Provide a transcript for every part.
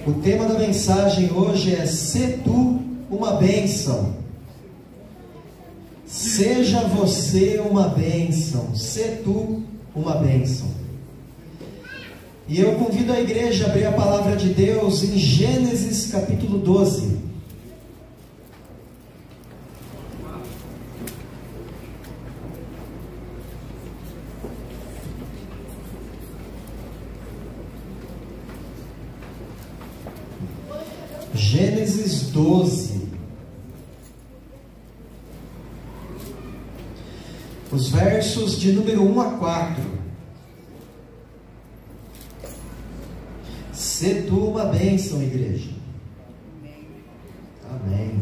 O tema da mensagem hoje é: "Se tu uma bênção". Seja você uma bênção, se tu uma bênção. E eu convido a igreja a abrir a palavra de Deus em Gênesis capítulo 12. Gênesis 12. Os versos de número 1 a 4. Se tu uma bênção, igreja. Amém.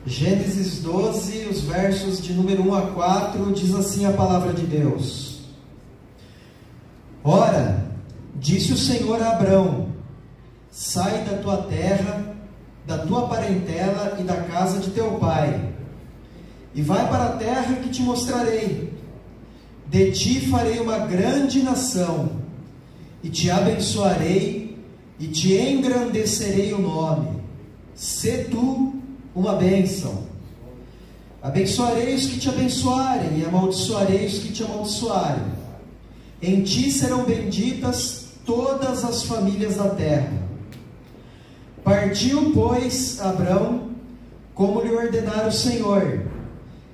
Gênesis 12, os versos de número 1 a 4, diz assim a palavra de Deus: Ora, disse o Senhor a Abrão: sai da tua terra, da tua parentela e da casa de teu pai, e vai para a terra que te mostrarei. De ti farei uma grande nação, e te abençoarei, e te engrandecerei o nome. Se tu uma bênção. Abençoarei os que te abençoarem, e amaldiçoarei os que te amaldiçoarem. Em ti serão benditas todas as famílias da terra. Partiu, pois, Abrão, como lhe ordenara o Senhor,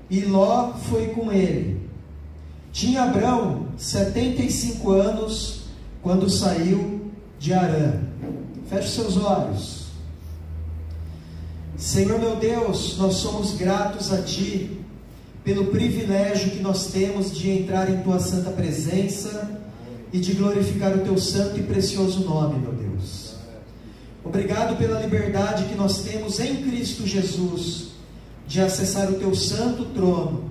e Ló foi com ele. Tinha Abrão 75 anos quando saiu de Harã. Feche seus olhos. Senhor meu Deus, nós somos gratos a Ti pelo privilégio que nós temos de entrar em Tua santa presença e de glorificar o Teu santo e precioso nome, meu Deus. Obrigado pela liberdade que nós temos em Cristo Jesus de acessar o Teu santo trono,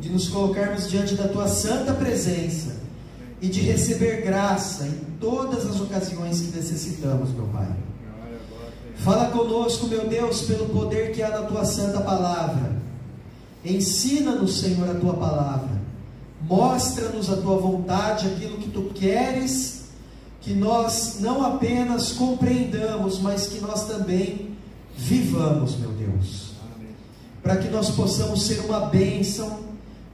de nos colocarmos diante da Tua santa presença e de receber graça em todas as ocasiões que necessitamos, meu Pai. Fala conosco, meu Deus, pelo poder que há na Tua santa palavra. Ensina-nos, Senhor, a Tua palavra. Mostra-nos a Tua vontade, aquilo que Tu queres, que nós não apenas compreendamos, mas que nós também vivamos, meu Deus. Para que nós possamos ser uma bênção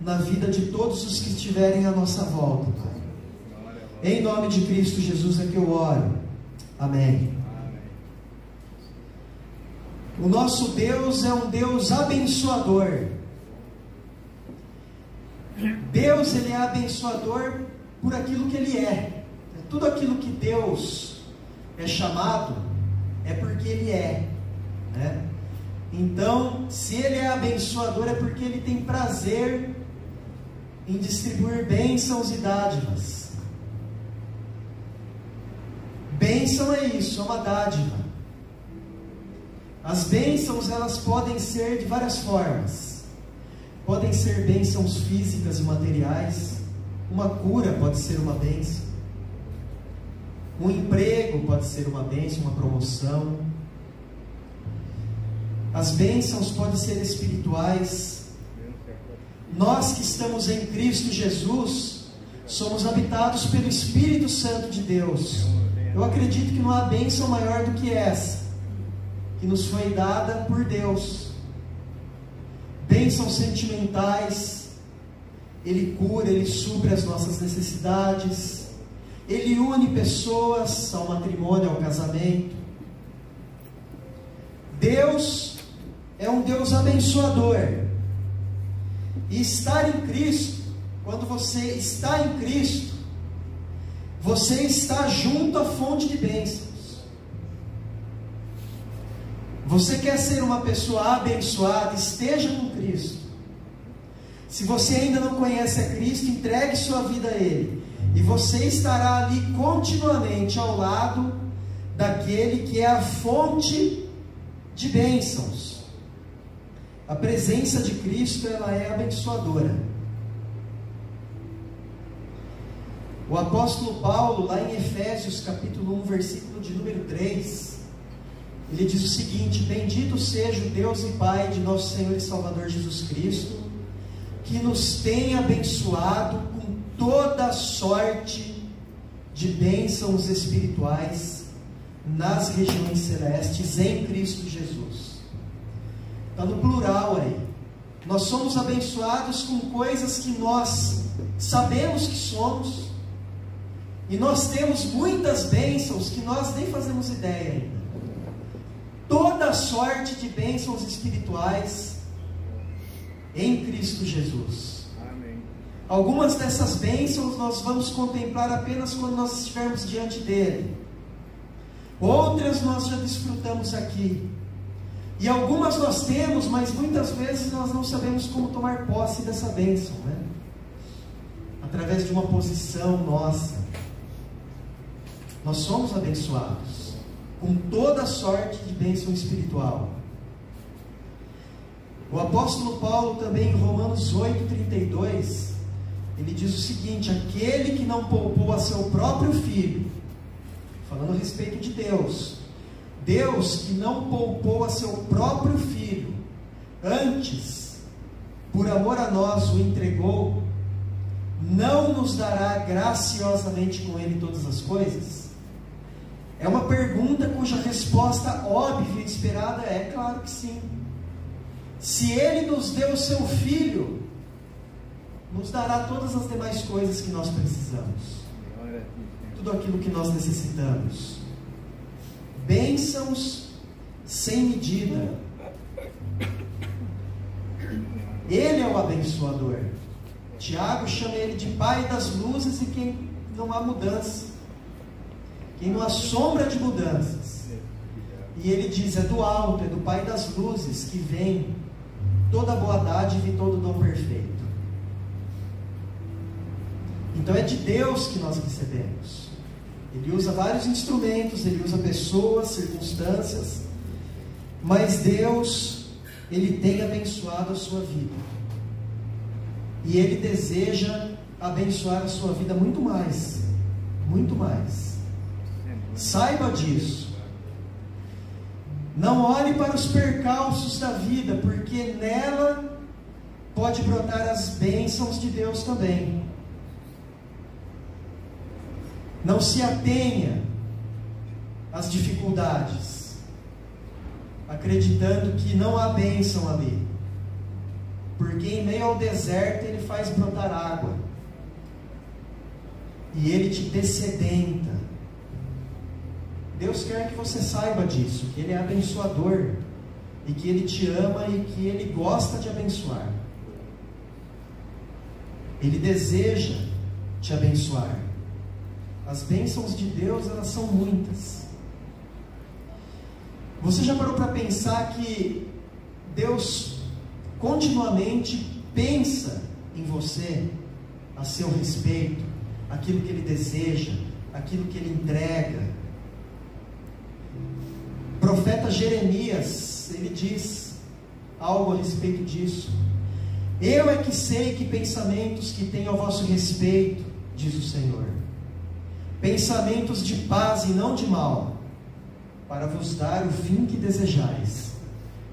na vida de todos os que estiverem à nossa volta, Pai. Em nome de Cristo Jesus é que eu oro. Amém. O nosso Deus é um Deus abençoador. Deus, Ele é abençoador por aquilo que Ele é. Tudo aquilo que Deus é chamado é porque Ele é, né? Então, se Ele é abençoador, é porque Ele tem prazer em distribuir bênçãos e dádivas. Bênção é isso, é uma dádiva. As bênçãos, elas podem ser de várias formas. Podem ser bênçãos físicas e materiais. Uma cura pode ser uma bênção. Um emprego pode ser uma bênção, uma promoção. As bênçãos podem ser espirituais. Nós que estamos em Cristo Jesus, somos habitados pelo Espírito Santo de Deus. Eu acredito que não há bênção maior do que essa, que nos foi dada por Deus. Bênçãos sentimentais. Ele cura, Ele supre as nossas necessidades. Ele une pessoas ao matrimônio, ao casamento. Deus é um Deus abençoador. E estar em Cristo, quando você está em Cristo, você está junto à fonte de bênçãos. Você quer ser uma pessoa abençoada? Esteja com Cristo. Se você ainda não conhece a Cristo, entregue sua vida a Ele. E você estará ali continuamente ao lado daquele que é a fonte de bênçãos. A presença de Cristo, ela é abençoadora. O apóstolo Paulo, lá em Efésios capítulo 1, versículo de número 3, ele diz o seguinte: bendito seja o Deus e Pai de nosso Senhor e Salvador Jesus Cristo, que nos tem abençoado com toda sorte de bênçãos espirituais nas regiões celestes em Cristo Jesus. Está no plural aí. Nós somos abençoados com coisas que nós sabemos que somos, e nós temos muitas bênçãos que nós nem fazemos ideia ainda. Toda sorte de bênçãos espirituais em Cristo Jesus. Amém. Algumas dessas bênçãos nós vamos contemplar apenas quando nós estivermos diante dele. Outras nós já desfrutamos aqui. E algumas nós temos, mas muitas vezes nós não sabemos como tomar posse dessa bênção, né? Através de uma posição nossa. Nós somos abençoados com toda sorte de bênção espiritual. O apóstolo Paulo também em Romanos 8,32, ele diz o seguinte: aquele que não poupou a seu próprio filho, falando a respeito de Deus, Deus que não poupou a seu próprio filho, antes, por amor a nós, o entregou, não nos dará graciosamente com ele todas as coisas? É uma pergunta cuja resposta óbvia e esperada é claro que sim. Se ele nos deu o seu filho, nos dará todas as demais coisas que nós precisamos, tudo aquilo que nós necessitamos. Bênçãos sem medida. Ele é o abençoador. Tiago chama ele de Pai das luzes, e quem não há mudança, quem não há sombra de mudanças. E ele diz: é do alto, é do Pai das luzes que vem toda a boa dádiva e todo o dom perfeito. Então é de Deus que nós recebemos. Ele usa vários instrumentos, ele usa pessoas, circunstâncias, mas Deus, ele tem abençoado a sua vida, e ele deseja abençoar a sua vida muito mais, muito mais. Saiba disso. Não olhe para os percalços da vida, porque nela pode brotar as bênçãos de Deus também. Não se atenha às dificuldades, acreditando que não há bênção ali, porque em meio ao deserto ele faz brotar água, e ele te dessedenta. Deus quer que você saiba disso, que ele é abençoador, e que ele te ama, e que ele gosta de abençoar. Ele deseja te abençoar. As bênçãos de Deus, elas são muitas. Você já parou para pensar que Deus continuamente pensa em você, a seu respeito, aquilo que Ele deseja, aquilo que Ele entrega? O profeta Jeremias, ele diz algo a respeito disso. Eu é que sei que pensamentos que tenho a vosso respeito, diz o Senhor, pensamentos de paz e não de mal, para vos dar o fim que desejais,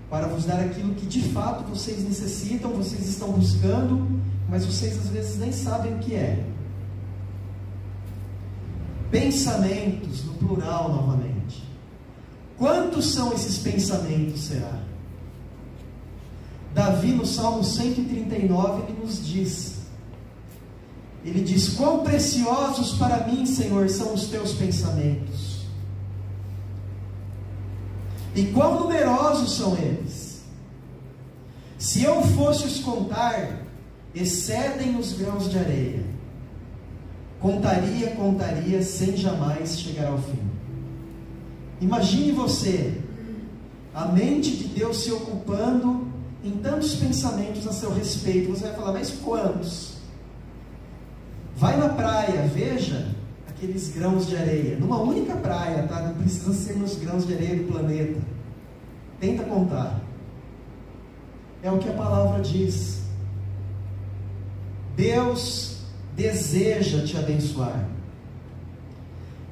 para vos dar aquilo que de fato vocês necessitam, vocês estão buscando, mas vocês às vezes nem sabem o que é. Pensamentos, no plural novamente. Quantos são esses pensamentos, será? Davi no Salmo 139 ele nos diz, ele diz: quão preciosos para mim, Senhor, são os teus pensamentos, e quão numerosos são eles. Se eu fosse os contar, excedem os grãos de areia. Contaria, sem jamais chegar ao fim. Imagine você, a mente de Deus se ocupando em tantos pensamentos a seu respeito. Você vai falar: mas quantos? Vai na praia, veja aqueles grãos de areia, numa única praia, tá? Não precisa ser nos grãos de areia do planeta. Tenta contar. É o que a palavra diz. Deus deseja te abençoar.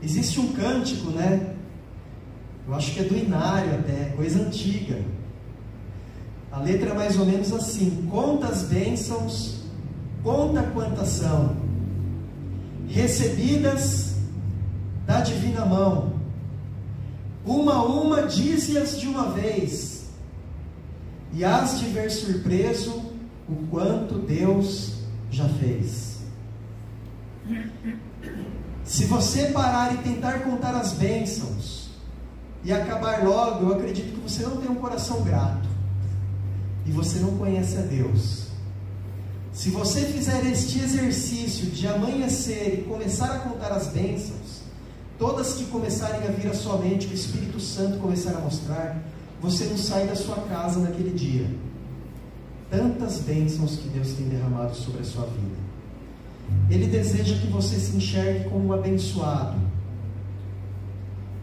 Existe um cântico, né? Eu acho que é do Inário até, coisa antiga. A letra é mais ou menos assim: conta as bênçãos, conta quantas são, recebidas da divina mão, uma a uma, dize-as de uma vez, e hás de ver surpreso o quanto Deus já fez. Se você parar e tentar contar as bênçãos e acabar logo, eu acredito que você não tem um coração grato e você não conhece a Deus. Se você fizer este exercício de amanhecer e começar a contar as bênçãos, todas que começarem a vir à sua mente, o Espírito Santo começar a mostrar, você não sai da sua casa naquele dia. Tantas bênçãos que Deus tem derramado sobre a sua vida. Ele deseja que você se enxergue como um abençoado.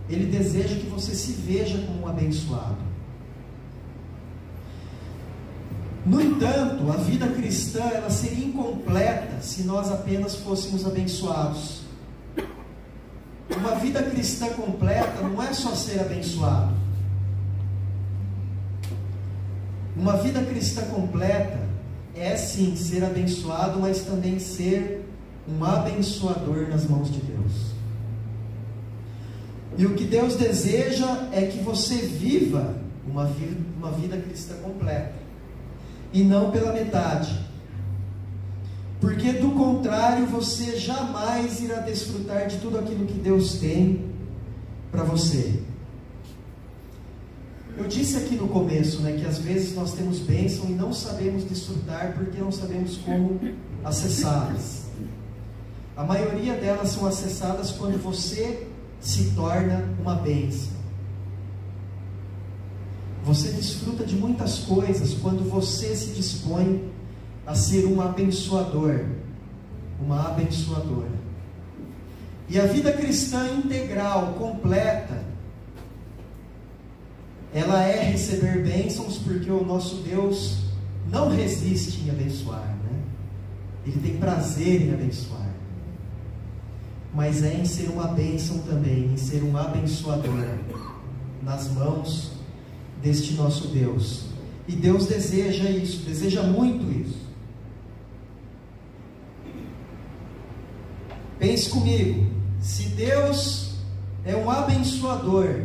Ele deseja que você se veja como um abençoado. No entanto, a vida cristã ela seria incompleta se nós apenas fôssemos abençoados. Uma vida cristã completa não é só ser abençoado. Uma vida cristã completa é sim ser abençoado, mas também ser um abençoador nas mãos de Deus. E o que Deus deseja é que você viva uma vida cristã completa, e não pela metade, porque do contrário você jamais irá desfrutar de tudo aquilo que Deus tem para você. Eu disse aqui no começo, que às vezes nós temos bênção e não sabemos desfrutar porque não sabemos como acessá-las. A maioria delas são acessadas quando você se torna uma bênção. Você desfruta de muitas coisas quando você se dispõe a ser um abençoador, uma abençoadora. E a vida cristã integral, completa, ela é receber bênçãos, porque o nosso Deus não resiste em abençoar, Ele tem prazer em abençoar, mas é em ser uma bênção também, em ser um abençoador nas mãos deste nosso Deus. E Deus deseja isso, deseja muito isso. Pense comigo, se Deus é um abençoador,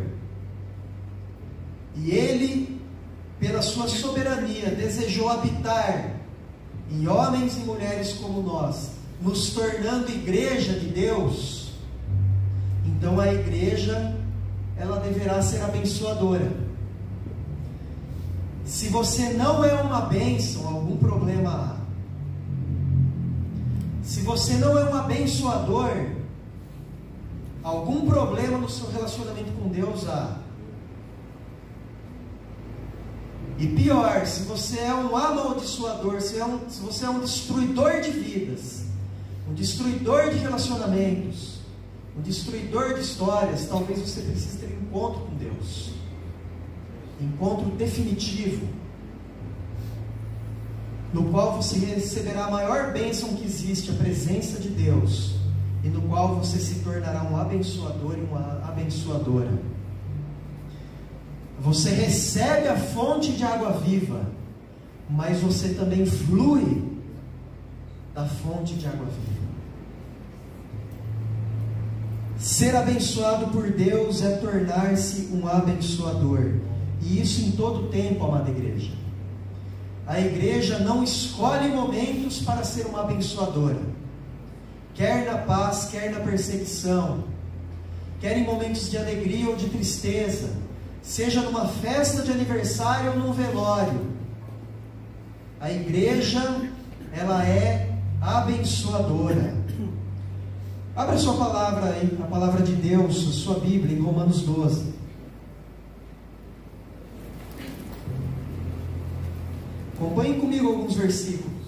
e Ele, pela sua soberania, desejou habitar em homens e mulheres como nós, nos tornando igreja de Deus, então a igreja, ela deverá ser abençoadora. Se você não é uma bênção, algum problema há. Se você não é um abençoador, algum problema no seu relacionamento com Deus há. E pior, se você é um amaldiçoador, se você é um destruidor de vidas, um destruidor de relacionamentos, um destruidor de histórias, talvez você precise ter um encontro com Deus, encontro definitivo, no qual você receberá a maior bênção que existe, a presença de Deus, e no qual você se tornará um abençoador e uma abençoadora. Você recebe a fonte de água viva, mas você também flui da fonte de água viva. Ser abençoado por Deus é tornar-se um abençoador, e isso em todo tempo, amada igreja. A igreja não escolhe momentos para ser uma abençoadora, quer na paz, quer na perseguição, quer em momentos de alegria ou de tristeza, seja numa festa de aniversário ou num velório. A igreja, ela é abençoadora. Abra sua palavra aí, a palavra de Deus, a sua Bíblia, em Romanos 12. Acompanhem comigo alguns versículos.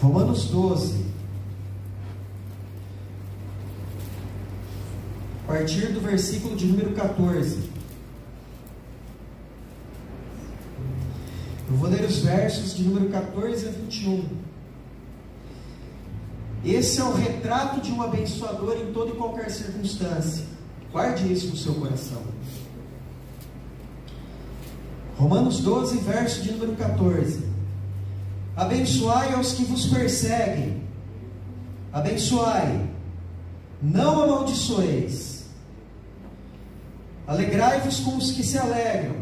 Romanos 12. A partir do versículo de número 14. Eu vou ler os versos de número 14 a 21. Esse é o retrato de um abençoador em toda e qualquer circunstância. Guarde isso no seu coração. Romanos 12, verso de número 14. Abençoai aos que vos perseguem, Abençoai, não amaldiçoeis. Alegrai-vos com os que se alegram,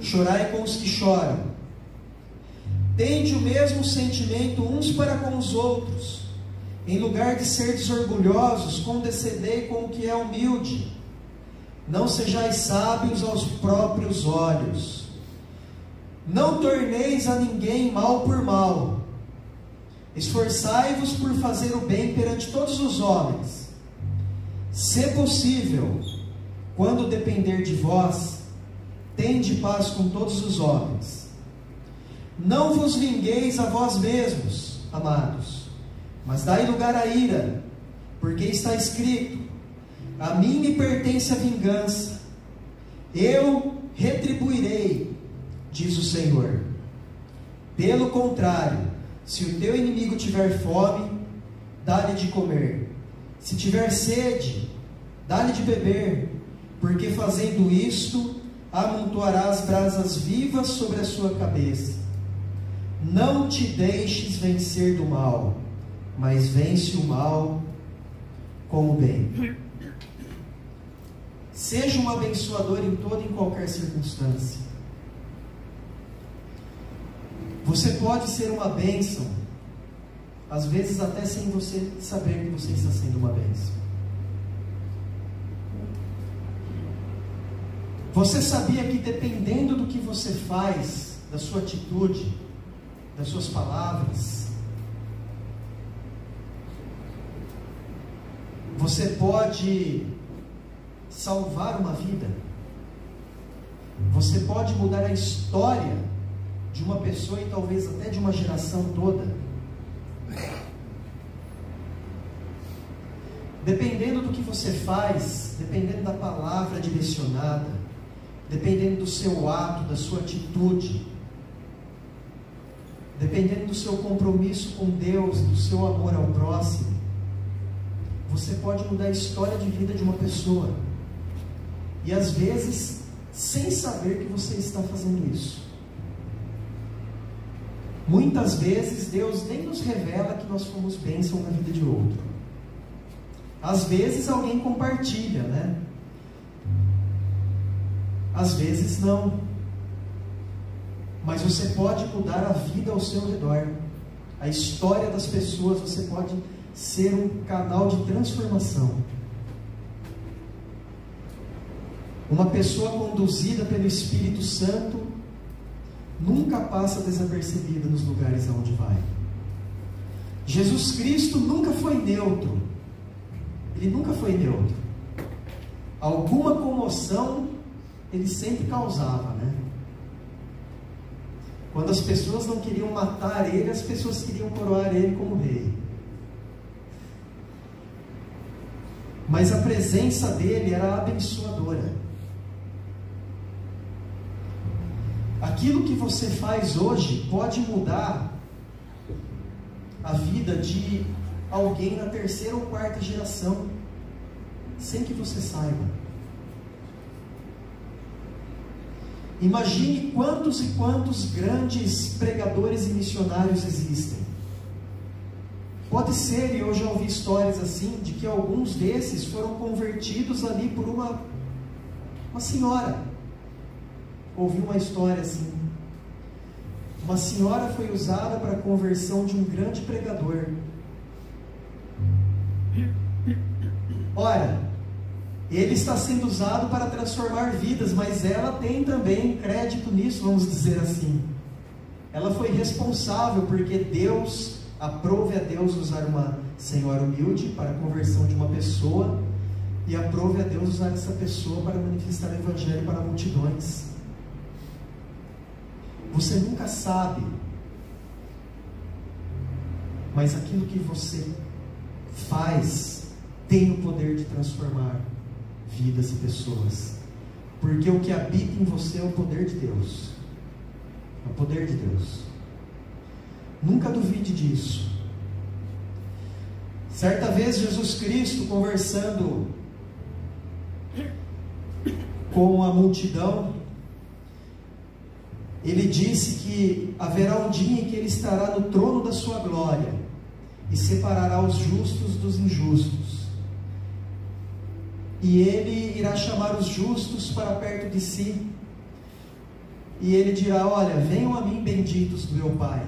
chorai com os que choram. Tende o mesmo sentimento uns para com os outros. Em lugar de serdes orgulhosos, condescendei com o que é humilde. Não sejais sábios aos próprios olhos. Não torneis a ninguém mal por mal. Esforçai-vos por fazer o bem perante todos os homens. Se possível, quando depender de vós, tende paz com todos os homens. Não vos vingueis a vós mesmos, amados, mas dai lugar à ira, porque está escrito: a mim me pertence a vingança, eu retribuirei, diz o Senhor. Pelo contrário, se o teu inimigo tiver fome, dá-lhe de comer. Se tiver sede, dá-lhe de beber, porque fazendo isto, amontoarás brasas vivas sobre a sua cabeça. Não te deixes vencer do mal, mas vence o mal com o bem. Seja um abençoador em toda e em qualquer circunstância. Você pode ser uma bênção, às vezes até sem você saber que você está sendo uma bênção. Você sabia que dependendo do que você faz, da sua atitude, das suas palavras, você pode salvar uma vida? Você pode mudar a história de uma pessoa e talvez até de uma geração toda. Dependendo do que você faz, dependendo da palavra direcionada, dependendo do seu ato, da sua atitude, dependendo do seu compromisso com Deus, do seu amor ao próximo, você pode mudar a história de vida de uma pessoa. E às vezes, sem saber que você está fazendo isso. Muitas vezes Deus nem nos revela que nós fomos bênção na vida de outro. Às vezes alguém compartilha, né? Às vezes não. Mas você pode mudar a vida ao seu redor. A história das pessoas, você pode ser um canal de transformação. Uma pessoa conduzida pelo Espírito Santo nunca passa desapercebida nos lugares aonde vai. Jesus Cristo nunca foi neutro. Ele nunca foi neutro. Alguma comoção ele sempre causava, né? Quando as pessoas não queriam matar ele, as pessoas queriam coroar ele como rei. Mas a presença dele era abençoadora. Aquilo que você faz hoje pode mudar a vida de alguém na terceira ou quarta geração, sem que você saiba. Imagine quantos e quantos grandes pregadores e missionários existem. Pode ser, e eu já ouvi histórias assim, de que alguns desses foram convertidos ali por uma senhora. Ouvi uma história assim. Uma senhora foi usada para a conversão de um grande pregador. Ora, ele está sendo usado para transformar vidas, mas ela tem também crédito nisso, vamos dizer assim. Ela foi responsável porque Deus, aprove a Deus usar uma senhora humilde para a conversão de uma pessoa, e aprove a Deus usar essa pessoa para manifestar o Evangelho para multidões. Você nunca sabe, mas aquilo que você faz tem o poder de transformar vidas e pessoas, porque o que habita em você é o poder de Deus. É o poder de Deus. Nunca duvide disso. Certa vez Jesus Cristo, conversando com a multidão, ele disse que haverá um dia em que ele estará no trono da sua glória, e separará os justos dos injustos. E ele irá chamar os justos para perto de si, e ele dirá: olha, venham a mim, benditos do meu Pai,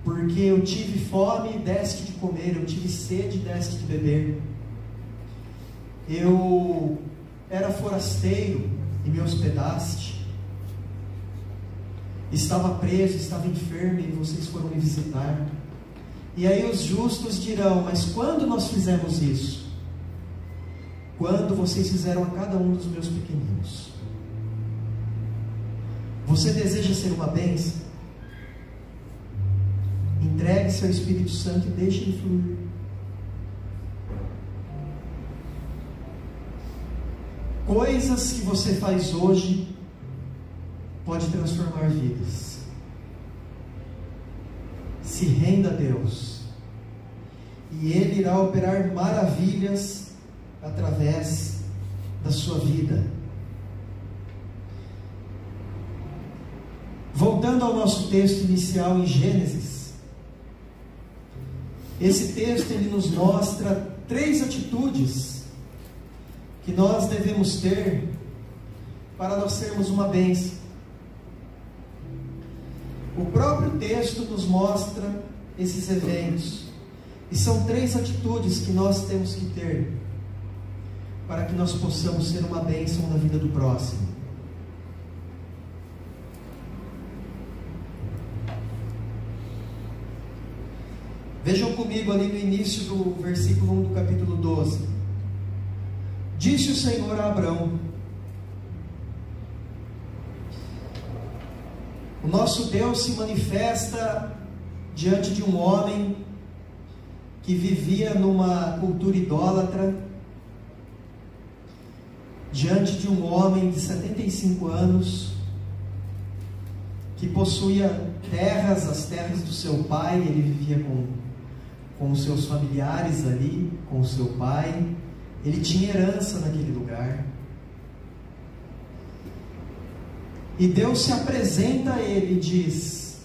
porque eu tive fome, deste de comer, eu tive sede, deste de beber, eu era forasteiro e me hospedaste, estava preso, estava enfermo e vocês foram me visitar. E aí os justos dirão: mas quando nós fizemos isso? Quando vocês fizeram a cada um dos meus pequeninos. Você deseja ser uma bênção? Entregue-se ao Espírito Santo e deixe ele fluir. Coisas que você faz hoje pode transformar vidas. Se renda a Deus, e Ele irá operar maravilhas através da sua vida. Voltando ao nosso texto inicial em Gênesis, esse texto ele nos mostra 3 atitudes que nós devemos ter para nós sermos uma bênção. O próprio texto nos mostra esses eventos, e são 3 atitudes que nós temos que ter para que nós possamos ser uma bênção na vida do próximo. Vejam comigo ali no início do versículo 1 do capítulo 12. Disse o Senhor a Abrão: o nosso Deus se manifesta diante de um homem que vivia numa cultura idólatra, diante de um homem de 75 anos, que possuía terras, as terras do seu pai. Ele vivia com os seus familiares ali, com o seu pai. Ele tinha herança naquele lugar. E Deus se apresenta a ele e diz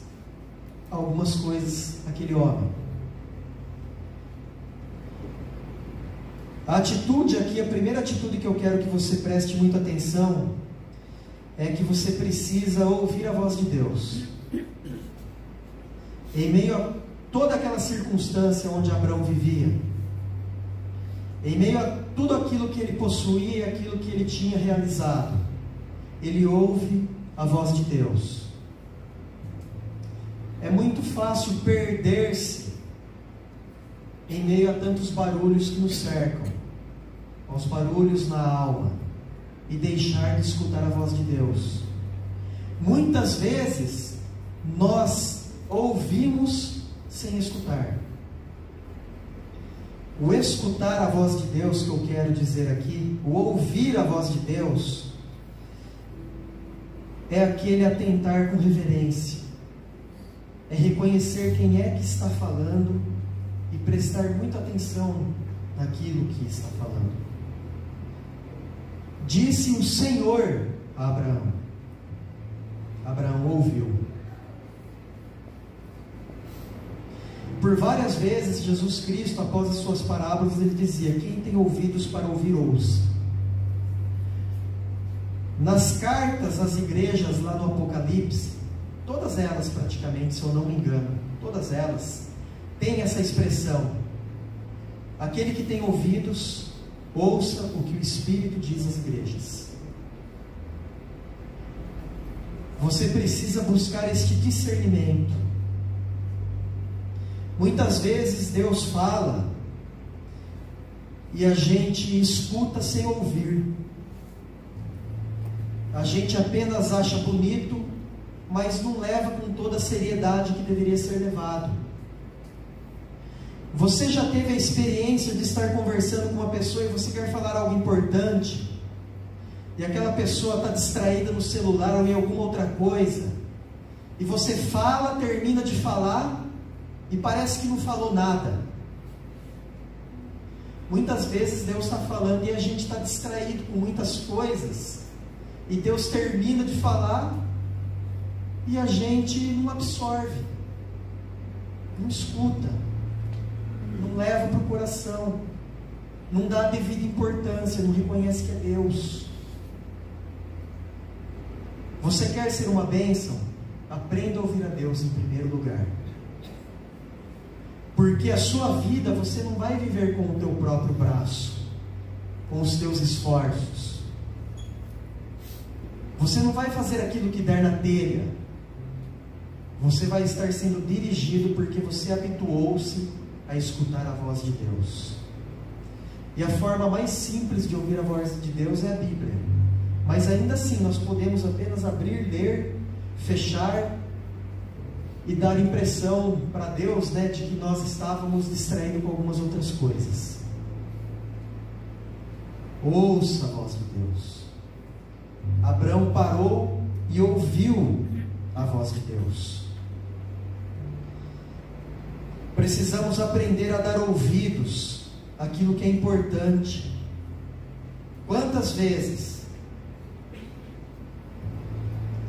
algumas coisas àquele homem. A atitude aqui, a primeira atitude que eu quero que você preste muita atenção, é que você precisa ouvir a voz de Deus. Em meio a toda aquela circunstância onde Abrão vivia, em meio a tudo aquilo que ele possuía e aquilo que ele tinha realizado, ele ouve a voz de Deus. É muito fácil perder-se em meio a tantos barulhos que nos cercam, aos barulhos na alma, e deixar de escutar a voz de Deus. Muitas vezes nós ouvimos sem escutar. O escutar a voz de Deus que eu quero dizer aqui, o ouvir a voz de Deus, é aquele atentar com reverência, é reconhecer quem é que está falando e prestar muita atenção naquilo que está falando. Disse o Senhor a Abraão. Abraão ouviu. Por várias vezes Jesus Cristo, após as suas parábolas, ele dizia: quem tem ouvidos para ouvir, ouça. Nas cartas às igrejas lá no Apocalipse, todas elas praticamente, se eu não me engano, todas elas têm essa expressão: aquele que tem ouvidos, ouça o que o Espírito diz às igrejas. Você precisa buscar este discernimento. Muitas vezes Deus fala e a gente escuta sem ouvir. A gente apenas acha bonito, mas não leva com toda a seriedade que deveria ser levado. Você já teve a experiência de estar conversando com uma pessoa e você quer falar algo importante, e aquela pessoa está distraída no celular ou em alguma outra coisa, e você fala, termina de falar, e parece que não falou nada? Muitas vezes Deus está falando e a gente está distraído com muitas coisas, e Deus termina de falar e a gente não absorve, não escuta. não leva para o coração, não dá a devida importância, não reconhece que é Deus. Você quer ser uma bênção? Aprenda a ouvir a Deus em primeiro lugar. Porque a sua vida você não vai viver com o teu próprio braço, com os teus esforços. Você não vai fazer aquilo que der na telha. Você vai estar sendo dirigido porque você habituou-se a escutar a voz de Deus. E a forma mais simples de ouvir a voz de Deus é a Bíblia. Mas ainda assim nós podemos apenas abrir, ler, fechar e dar impressão para Deus, né, de que nós estávamos distraindo com algumas outras coisas. Ouça a voz de Deus. Abraão parou e ouviu a voz de Deus. Precisamos aprender a dar ouvidos àquilo que é importante. Quantas vezes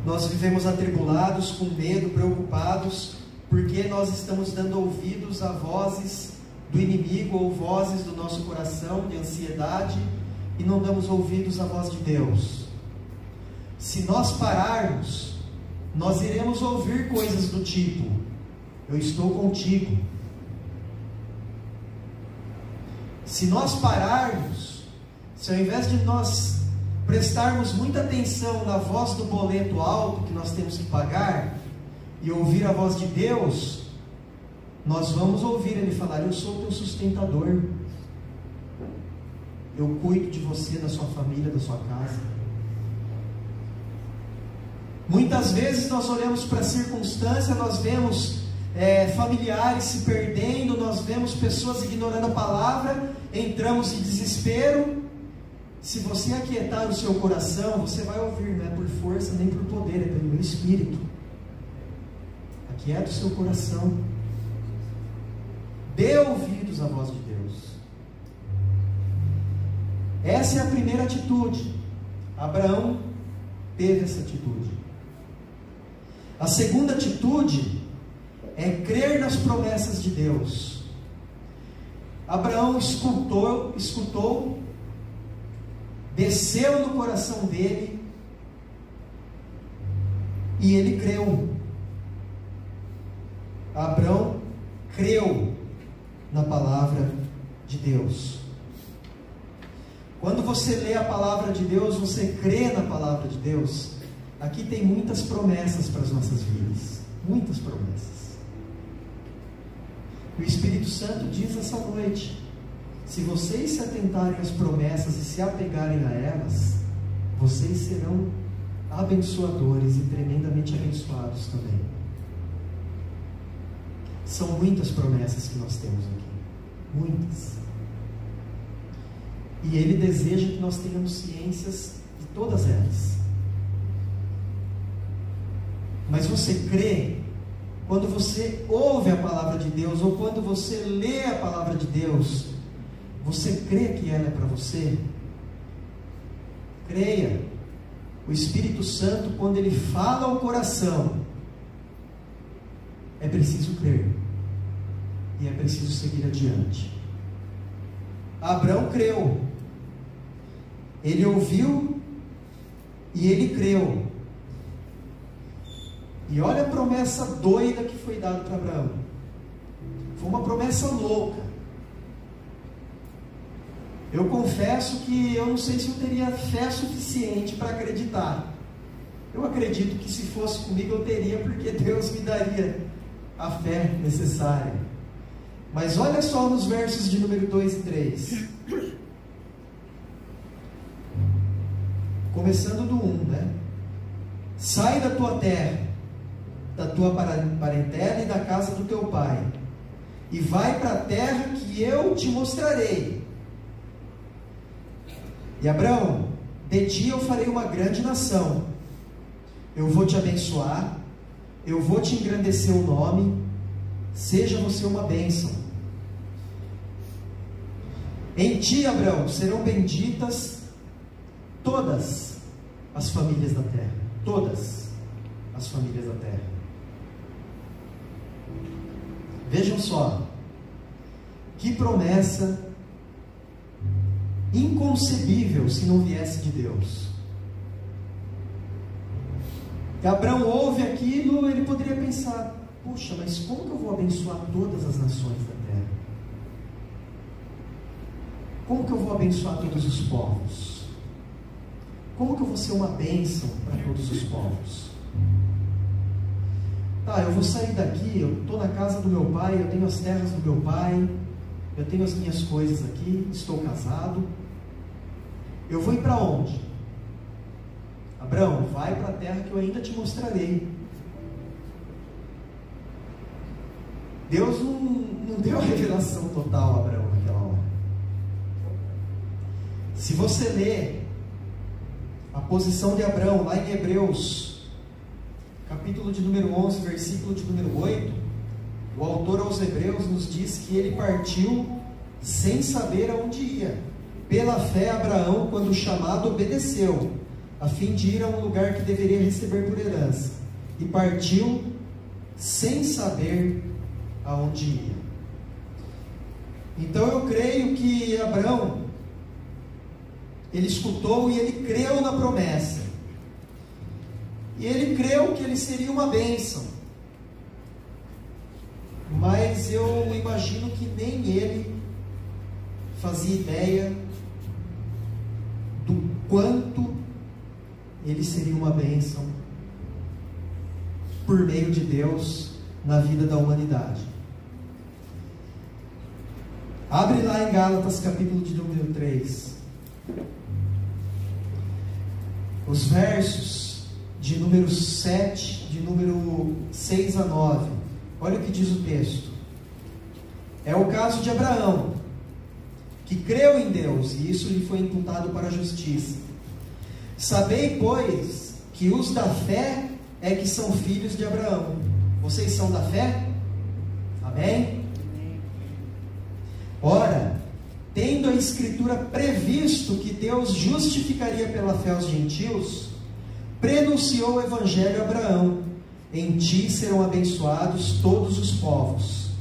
nós vivemos atribulados, com medo, preocupados, porque nós estamos dando ouvidos a vozes do inimigo ou vozes do nosso coração de ansiedade e não damos ouvidos à voz de Deus. Se nós pararmos, nós iremos ouvir coisas do tipo: eu estou contigo. Se nós pararmos, se ao invés de nós prestarmos muita atenção na voz do boleto alto que nós temos que pagar e ouvir a voz de Deus, nós vamos ouvir Ele falar: eu sou o teu sustentador, eu cuido de você, da sua família, da sua casa. Muitas vezes nós olhamos para a circunstância, nós vemos familiares se perdendo, nós vemos pessoas ignorando a palavra, entramos em desespero. Se você aquietar o seu coração, você vai ouvir, não é por força nem por poder, é pelo meu Espírito. Aquieta o seu coração, dê ouvidos à voz de Deus. Essa é a primeira atitude. Abraão teve essa atitude. A segunda atitude é crer nas promessas de Deus. Abraão escutou, desceu no coração dele e ele creu. Abraão creu na palavra de Deus. Quando você lê a palavra de Deus, você crê na palavra de Deus. Aqui tem muitas promessas para as nossas vidas, muitas promessas. O Espírito Santo diz essa noite: se vocês se atentarem às promessas e se apegarem a elas, vocês serão abençoadores e tremendamente abençoados também. São muitas promessas que nós temos aqui, muitas. E Ele deseja que nós tenhamos ciências de todas elas. Mas você crê quando você ouve a palavra de Deus, ou quando você lê a palavra de Deus, você crê que ela é para você? Creia. O Espírito Santo, quando Ele fala ao coração, é preciso crer. E é preciso seguir adiante. Abraão creu. Ele ouviu e ele creu. E olha a promessa doida que foi dada para Abraão. Foi uma promessa louca. Eu confesso que eu não sei se eu teria fé suficiente para acreditar. Eu acredito que se fosse comigo eu teria, porque Deus me daria a fé necessária. Mas olha só nos versos de número 2 e 3. Começando do 1, né? Sai da tua terra, da tua parentela e da casa do teu pai, e vai para a terra que eu te mostrarei. E Abraão, de ti eu farei uma grande nação, eu vou te abençoar, eu vou te engrandecer o nome, seja você uma bênção. Em ti, Abraão, serão benditas todas as famílias da terra, todas as famílias da terra. Vejam só, Que promessa inconcebível se não viesse de Deus. E Abraão ouve aquilo, ele poderia pensar: puxa, mas como que eu vou abençoar todas as nações da terra? Como que eu vou abençoar todos os povos? Como que eu vou ser uma bênção para todos os povos? Tá, eu vou sair daqui, eu estou na casa do meu pai, eu tenho as terras do meu pai, eu tenho as minhas coisas aqui, estou casado. Eu vou ir para onde? Abraão, vai para a terra que eu ainda te mostrarei. Deus não deu a revelação total a Abraão naquela hora. Se você ler a posição de Abraão lá em Hebreus, capítulo de número 11, versículo de número 8, o autor aos Hebreus nos diz que ele partiu sem saber aonde ia. Pela fé, Abraão, quando chamado, obedeceu, a fim de ir a um lugar que deveria receber por herança, e partiu sem saber aonde ia. Então eu creio que Abraão, ele escutou e ele creu na promessa, e ele creu que ele seria uma bênção, mas eu imagino que nem ele fazia ideia do quanto ele seria uma bênção por meio de Deus na vida da humanidade. Abre lá em Gálatas, capítulo de número 3, os versos de número 7, de número 6 a 9. Olha o que diz o texto. É o caso de Abraão, que creu em Deus, e isso lhe foi imputado para a justiça. Sabei, pois, que os da fé é que são filhos de Abraão. Vocês são da fé? Amém? Ora, tendo a Escritura previsto que Deus justificaria pela fé os gentios, prenunciou o Evangelho a Abraão: em ti serão abençoados todos os povos,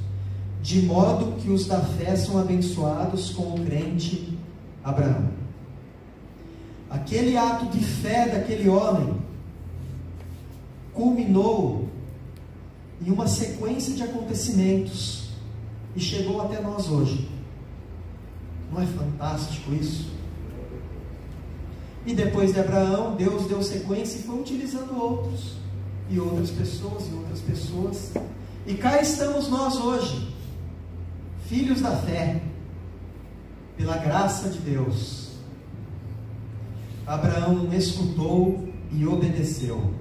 de modo que os da fé são abençoados com o crente Abraão. Aquele ato de fé daquele homem culminou em uma sequência de acontecimentos e chegou até nós hoje. Não é fantástico isso? E depois de Abraão, Deus deu sequência e foi utilizando outros, e outras pessoas, e cá estamos nós hoje, filhos da fé, pela graça de Deus. Abraão escutou e obedeceu.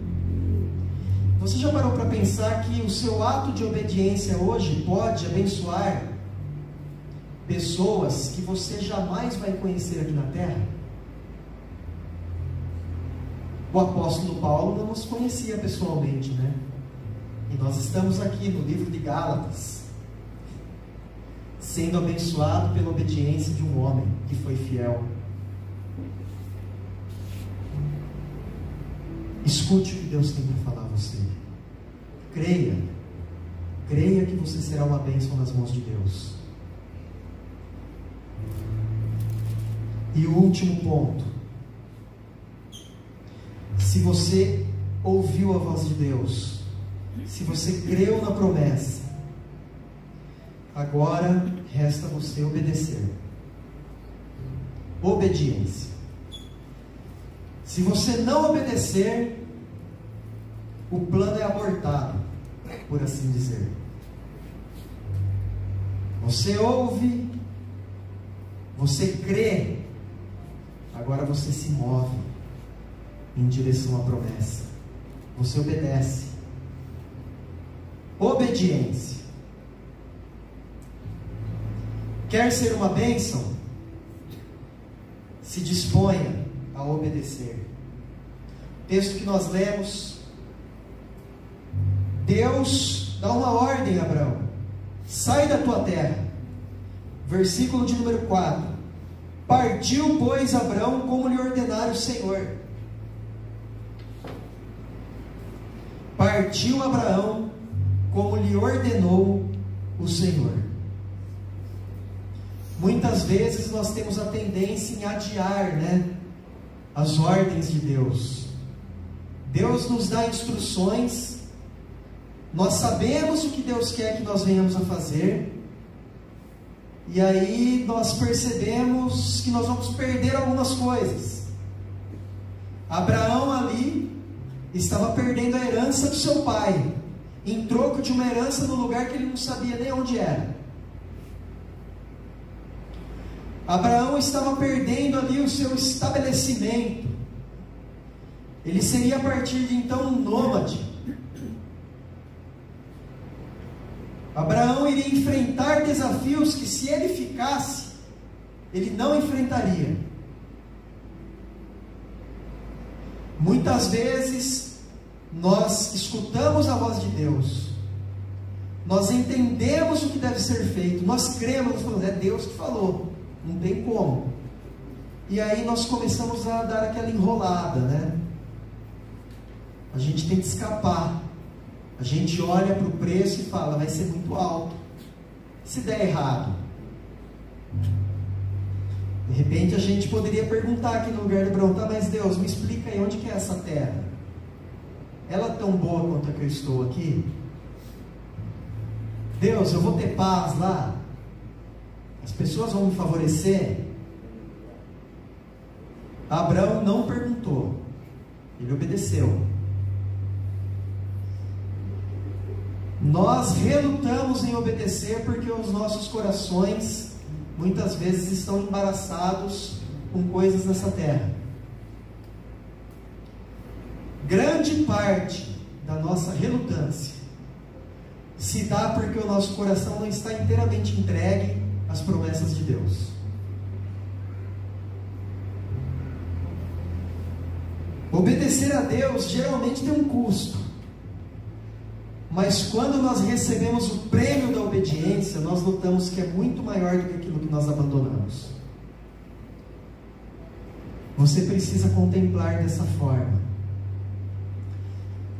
Você já parou para pensar que o seu ato de obediência hoje pode abençoar pessoas que você jamais vai conhecer aqui na terra? O apóstolo Paulo não nos conhecia pessoalmente, né? E nós estamos aqui no livro de Gálatas, sendo abençoado pela obediência de um homem que foi fiel. Escute o que Deus tem para falar a você. Creia que você será uma bênção nas mãos de Deus. E o último ponto: se você ouviu a voz de Deus, se você creu na promessa, agora resta você obedecer. Obediência. Se você não obedecer, o plano é abortado, por assim dizer. Você ouve, você crê, agora você se move em direção à promessa. Você obedece. Obediência. Quer ser uma bênção? Se disponha a obedecer. O texto que nós lemos, Deus dá uma ordem a Abraão: sai da tua terra. Versículo de número 4. Partiu, pois, Abraão como lhe ordenara o Senhor. Partiu Abraão como lhe ordenou o Senhor. Muitas vezes nós temos a tendência em adiar, as ordens de Deus. Deus nos dá instruções, nós sabemos o que Deus quer que nós venhamos a fazer, e aí nós percebemos que nós vamos perder algumas coisas. Abraão ali estava perdendo a herança do seu pai, em troco de uma herança no lugar que ele não sabia nem onde era. Abraão estava perdendo ali o seu estabelecimento. Ele seria a partir de então um nômade. Abraão iria enfrentar desafios que, se ele ficasse, ele não enfrentaria. Muitas vezes nós escutamos a voz de Deus, nós entendemos o que deve ser feito, nós cremos, nós falamos, é Deus que falou, não tem como. E aí nós começamos a dar aquela enrolada, A gente tem que escapar. A gente olha para o preço e fala, vai ser muito alto. Se der errado, de repente a gente poderia perguntar aqui no lugar de Abraão, mas Deus, me explica aí onde que é essa terra? Ela é tão boa quanto a que eu estou aqui? Deus, eu vou ter paz lá? As pessoas vão me favorecer? Abraão não perguntou, ele obedeceu. Nós relutamos em obedecer porque os nossos corações muitas vezes estão embaraçados com coisas nessa terra. Grande parte da nossa relutância se dá porque o nosso coração não está inteiramente entregue às promessas de Deus. Obedecer a Deus geralmente tem um custo. Mas quando nós recebemos o prêmio da obediência, nós notamos que é muito maior do que aquilo que nós abandonamos. Você precisa contemplar dessa forma.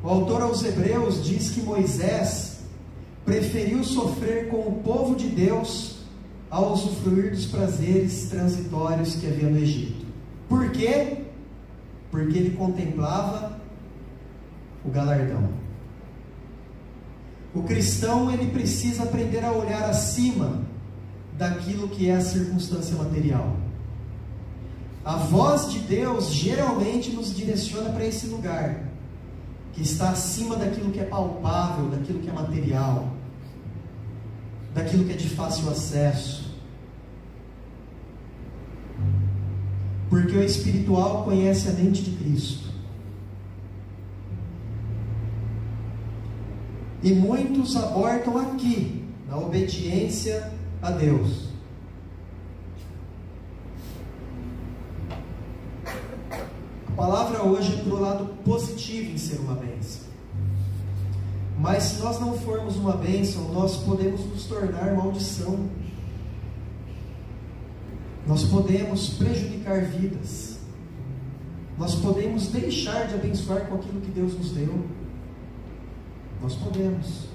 O autor aos Hebreus diz que Moisés preferiu sofrer com o povo de Deus ao usufruir dos prazeres transitórios que havia no Egito. Por quê? Porque ele contemplava o galardão. O cristão, ele precisa aprender a olhar acima daquilo que é a circunstância material. A voz de Deus geralmente nos direciona para esse lugar, que está acima daquilo que é palpável, daquilo que é material, daquilo que é de fácil acesso. Porque o espiritual conhece a mente de Cristo. E muitos abortam aqui, na obediência a Deus. A palavra hoje é para o lado positivo em ser uma bênção. Mas se nós não formos uma bênção, nós podemos nos tornar maldição. Nós podemos prejudicar vidas. Nós podemos deixar de abençoar com aquilo que Deus nos deu. Nós podemos.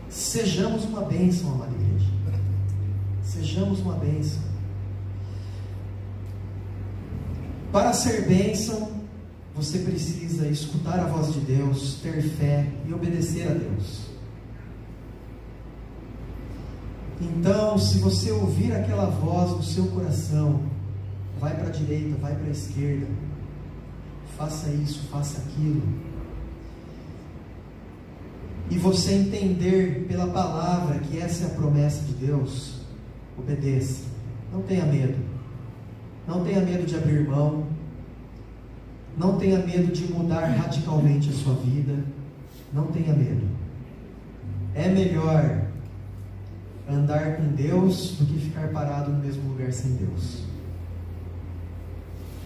Sejamos uma bênção, amada igreja. Sejamos uma bênção. Para ser bênção, você precisa escutar a voz de Deus, ter fé e obedecer a Deus. Então, se você ouvir aquela voz no seu coração, vai para a direita, vai para a esquerda, faça isso, faça aquilo, e você entender pela palavra que essa é a promessa de Deus, obedeça. Não tenha medo. Não tenha medo de abrir mão. Não tenha medo de mudar radicalmente a sua vida. Não tenha medo. É melhor andar com Deus do que ficar parado no mesmo lugar sem Deus.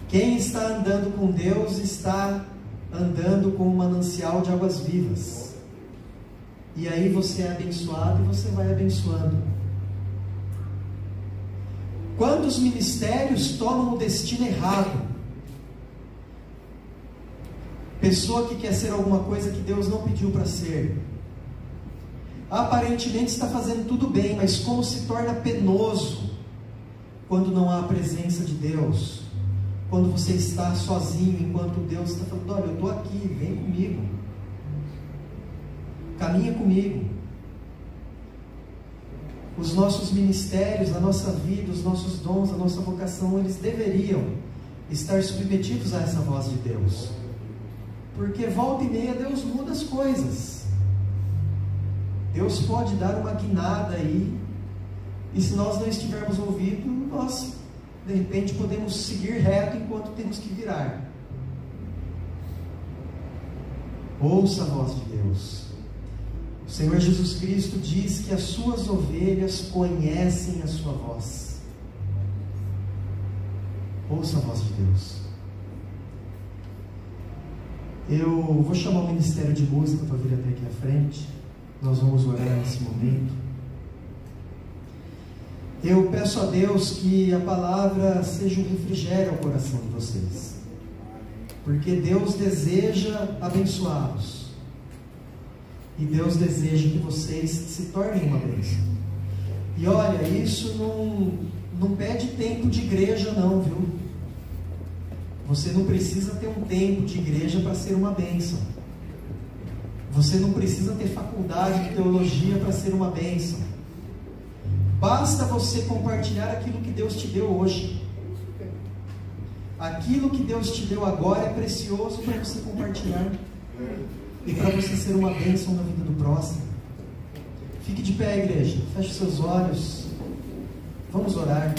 Quem está andando com Deus está andando com um manancial de águas vivas. E aí você é abençoado e você vai abençoando. Quantos ministérios tomam o destino errado? Pessoa que quer ser alguma coisa que Deus não pediu para ser. aparentemente está fazendo tudo bem, mas como se torna penoso quando não há a presença de Deus, quando você está sozinho, enquanto Deus está falando: olha, eu estou aqui, vem comigo, caminha comigo. Os nossos ministérios, a nossa vida, os nossos dons, a nossa vocação, eles deveriam estar submetidos a essa voz de Deus, porque volta e meia Deus muda as coisas. Deus pode dar uma guinada aí, e se nós não estivermos ouvindo, nós de repente podemos seguir reto enquanto temos que virar. Ouça a voz de Deus. O Senhor Jesus Cristo diz que as suas ovelhas conhecem a sua voz. Ouça a voz de Deus. Eu vou chamar o Ministério de Música para vir até aqui à frente. Nós vamos orar nesse momento. Eu peço a Deus que a palavra seja um refrigério ao coração de vocês, porque Deus deseja abençoá-los, e Deus deseja que vocês se tornem uma bênção. E olha, isso não pede tempo de igreja não, viu? Você não precisa ter um tempo de igreja para ser uma bênção. Você não precisa ter faculdade de teologia para ser uma bênção. Basta você compartilhar aquilo que Deus te deu hoje. Aquilo que Deus te deu agora é precioso para você compartilhar e para você ser uma bênção na vida do próximo. Fique de pé, igreja. Feche seus olhos. Vamos orar.